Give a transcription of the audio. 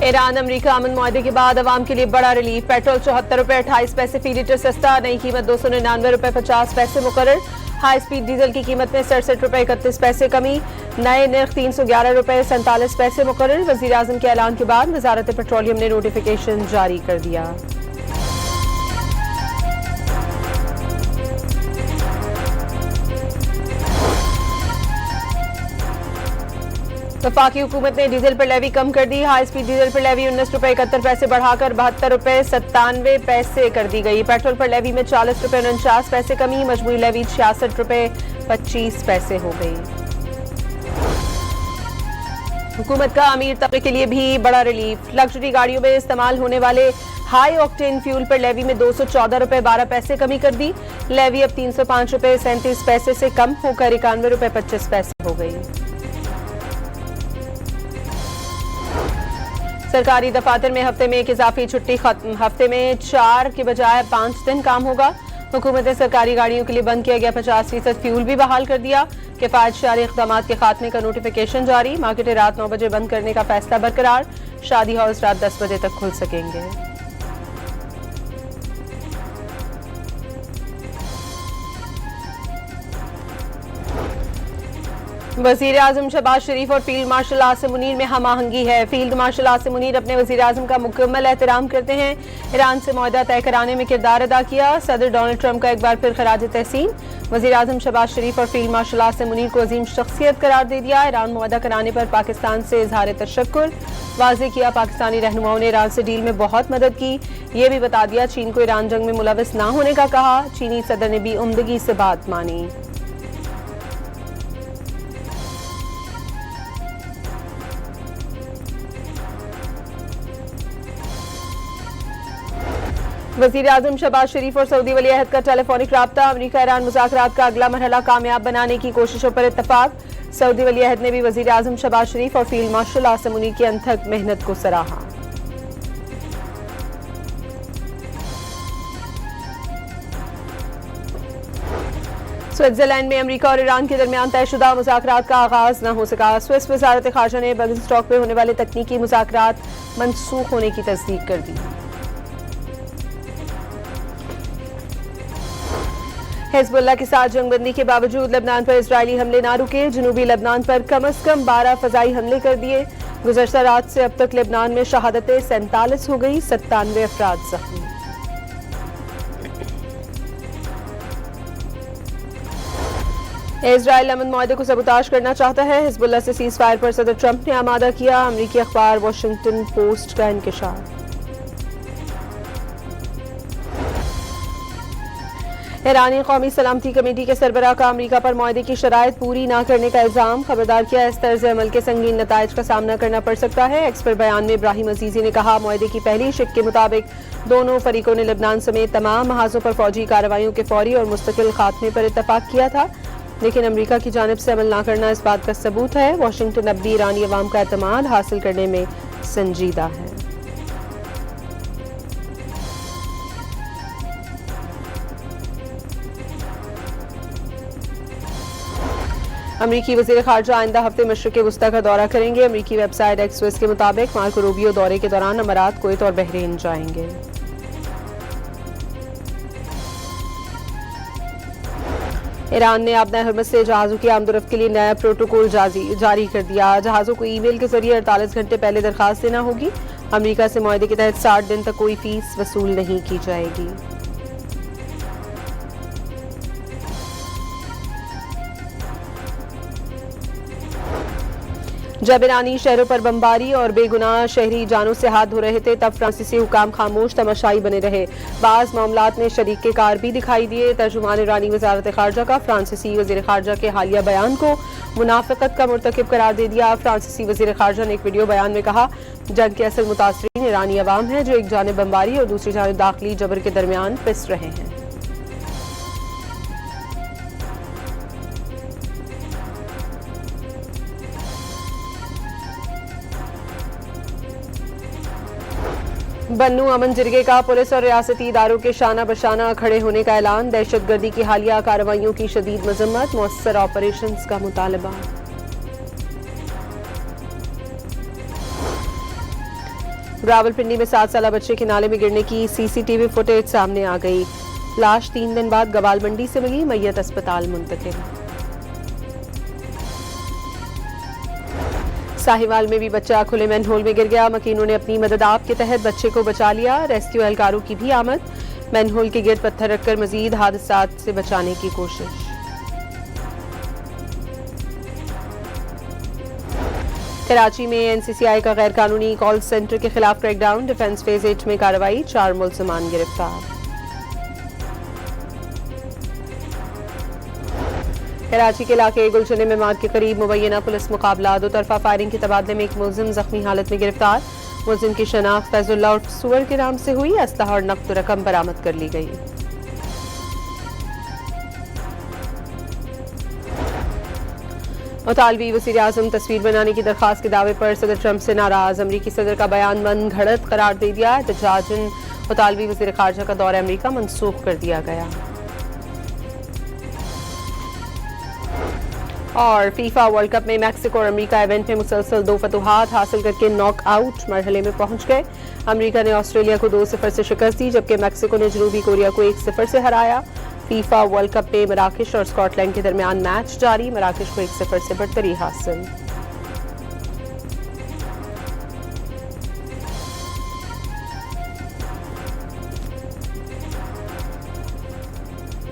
Iran अमरीका अमन मुआहदे के बाद अवाम के लिए बड़ा रिलीफ। पेट्रोल 74 रुपए 28 पैसे फी लीटर सस्ता, नई कीमत 299 रुपए 50 पैसे मुकर्रर। हाई स्पीड डीजल की कीमत में 67 रुपए 31 पैसे कमी, नए नर्ख 311 रुपए 47 पैसे मुकर्रर। वजीर आजम के ऐलान के बाद वजारत पेट्रोलियम ने नोटिफिकेशन जारी कर दिया। वफाकी हुकूमत ने डीजल पर लेवी कम कर दी। हाई स्पीड डीजल पर लेवी 19 रुपए 71 पैसे बढ़ाकर 72 रुपए 97 पैसे कर दी गई। पेट्रोल पर लेवी में 40 रुपए 49 पैसे कमी, मजमूई लेवी 66 रुपए 25 पैसे हो गई। हुकूमत का अमीर तबके के लिए भी बड़ा रिलीफ। लग्जरी गाड़ियों में इस्तेमाल होने वाले हाई ऑक्टेन फ्यूल पर लेवी में 214 रुपए 12 पैसे कमी कर दी। लेवी अब 305 रुपए 37 पैसे से कम होकर 91 रुपए 25 पैसे हो गई। सरकारी दफातर में हफ्ते में एक इजाफी छुट्टी खत्म। हफ्ते में 4 के बजाय 5 दिन काम होगा। हुकूमत ने सरकारी गाड़ियों के लिए बंद किया गया 50% फ्यूल भी बहाल कर दिया। किफायतशारी इक़दाम के खात्मे का नोटिफिकेशन जारी। मार्केटें रात 9 बजे बंद करने का फैसला बरकरार। शादी हॉल्स रात 10 बजे तक खुल सकेंगे। वजीर आजम शहबाज शरीफ और फील्ड मार्शल आसिम मुनीर में हम आहंगी है। फील्ड मार्शल आसिम मुनीर अपने वजीर आजम का मुकम्मल एहतराम करते हैं। ईरान से मुआहदा तय कराने में किरदार अदा किया। सदर डोनाल्ड ट्रंप का एक बार फिर खराज तहसीन। वजीर आजम शहबाज शरीफ और फील्ड मार्शल आसिम मुनीर को अजीम शख्सियत करार दे दिया। ईरान मुआहदा कराने पर पाकिस्तान से इजहार तशक्कुर वाज़ेह किया। पाकिस्तानी रहनुमाओं ने ईरान से डील में बहुत मदद की। ये भी बता दिया चीन को ईरान जंग में मुलविस ना होने का कहा। चीनी सदर ने भी उम्दगी से बात मानी। वज़ीर आज़म शहबाज शरीफ और सऊदी वली अहद का टेलीफोनिक राब्ता। अमरीका ईरान मुज़ाकरात का अगला मरहला कामयाब बनाने की कोशिशों पर इत्तफाक। सऊदी वली अहद ने भी वज़ीर आज़म शहबाज शरीफ और फील्ड मार्शल आसिम मुनीर की अनथक मेहनत को सराहा। स्विट्जरलैंड में अमरीका और ईरान के दरमियान तयशुदा मुज़ाकरात का आगाज न हो सका। स्विस वज़ारत ख़ारजा ने बर्गनस्टॉक में होने वाले तकनीकी मुज़ाकरात मनसूख होने की तस्दीक कर दी। हिज़्बुल्लाह के साथ जंगबंदी के बावजूद लबनान पर इजरायली हमले ना रुके। जनूबी लबनान पर कम अज कम 12 फ़ज़ाई हमले कर दिए। गुज़श्ता रात से अब तक लबनान में शहादतें 47 हो गई, 97 अफराद जख्मी। इजरायल अमन मुआहदे को सबूताज करना चाहता है। हिज़्बुल्लाह से सीज़ फायर पर सदर ट्रंप ने आमादा किया। अमरीकी अखबार वाशिंगटन पोस्ट का इंकिशाफ। ईरानी कौमी सलामती कमेटी के सरबराह का अमरीका पर मुआहदे की शराइत पूरी न करने का इल्जाम। खबरदार किया इस तर्ज अमल के संगीन नताइज का सामना करना पड़ सकता है। एक्सपर्ट बयान में इब्राहिम अजीजी ने कहा मुआहदे की पहली शिक के मुताबिक दोनों फरीकों ने लबनान समेत तमाम महाजों पर फौजी कार्रवाइयों के फौरी और मुस्तकिल खात्मे पर इत्तफाक किया था, लेकिन अमरीका की जानिब से अमल न करना इस बात का सबूत है। वाशिंगटन अब भी ईरानी अवाम का एतमाद हासिल करने में संजीदा है। अमरीकी वज़ीर ख़ारजा आइंदा हफ्ते मशरिक़ वुस्ता का दौरा करेंगे। अमरीकी वेबसाइट एक्सप्रेस के मुताबिक मार्को रूबियो दौरे के दौरान अमारात, कुवैत और बहरीन जाएंगे। ईरान ने अपना हरमज से जहाज़ों की आमदोरफ्त के लिए नया प्रोटोकॉल जारी कर दिया। जहाज़ों को ईमेल के जरिए 48 घंटे पहले दरखास्त देना होगी। अमरीका से मुआहदे के तहत 60 दिन तक कोई फीस वसूल नहीं की जाएगी। जब ईरानी शहरों पर बमबारी और बेगुनाह शहरी जानों से हाथ धो रहे थे, तब फ्रांसीसी हुकाम खामोश तमाशाई बने रहे। बाज़ मामलात में शरीक कार भी दिखाई दिए। तर्जुमान ईरानी वज़ारत ख़ारजा का फ्रांसीसी वज़ीर ख़ारजा के हालिया बयान को मुनाफ़िक़त का मुर्तकिब करार दे दिया। फ्रांसीसी वज़ीर ख़ारजा ने एक वीडियो बयान में कहा, जंग के असल मुतासरीन ईरानी अवाम है जो एक जानिब बमबारी और दूसरी जानिब दाखिली जबर के दरमियान पिस रहे हैं। बन्नू अमन जिरगे का पुलिस और रियासती इदारों के शाना बशाना खड़े होने का ऐलान। दहशतगर्दी की हालिया कार्रवाइयों की शदीद मजम्मत, मौसर ऑपरेशंस का मुतालबा। रावलपिंडी में 7 साल बच्चे के नाले में गिरने की सीसीटीवी फुटेज सामने आ गई। लाश 3 दिन बाद गवाल मंडी से मिली, मैयत अस्पताल मुंतकिल। साहिवाल में भी बच्चा खुले मैनहोल में गिर गया। मकीनों ने अपनी मदद आप के तहत बच्चे को बचा लिया। रेस्क्यू एहलकारों की भी आमद। मैनहोल के गिर्द पत्थर रखकर मजीद हादसात से बचाने की कोशिश। कराची में एनसीसीआई का गैर कानूनी कॉल सेंटर के खिलाफ क्रैकडाउन। डिफेंस फेज 8 में कार्रवाई। 4 मुलजमान गिरफ्तार। कराची के इलाके गुलशन मेमार के करीब मुबैना पुलिस मुकाबला। 2 तरफा फायरिंग के तबादले में एक मुलजिम जख्मी हालत में गिरफ्तार। मुलजिम की शनाख्त फैजुल्लाह उर्फ सुअर के नाम से हुई। असलहा और नकद रकम बरामद कर ली गई। मुतालबी वज़ीर आज़म तस्वीर बनाने की दरख्वास्त के दावे पर सदर ट्रंप से नाराज। अमरीकी सदर का बयान मन घड़त करार दे दिया। एहतजाजन मुतालबी वज़ीर ख़ारजा का दौरा अमरीका मनसूख कर दिया गया। और फीफा वर्ल्ड कप में मैक्सिको और अमेरिका इवेंट में मुसलसल 2 फतुहात हासिल करके नॉकआउट मरहले में पहुंच गए। अमेरिका ने ऑस्ट्रेलिया को 2-0 से शिकस्त दी, जबकि मैक्सिको ने जनूबी कोरिया को 1-0 से हराया। फीफा वर्ल्ड कप में मराकश और स्कॉटलैंड के दरमियान मैच जारी। मराकश को 1-0 से बढ़तरी हासिल।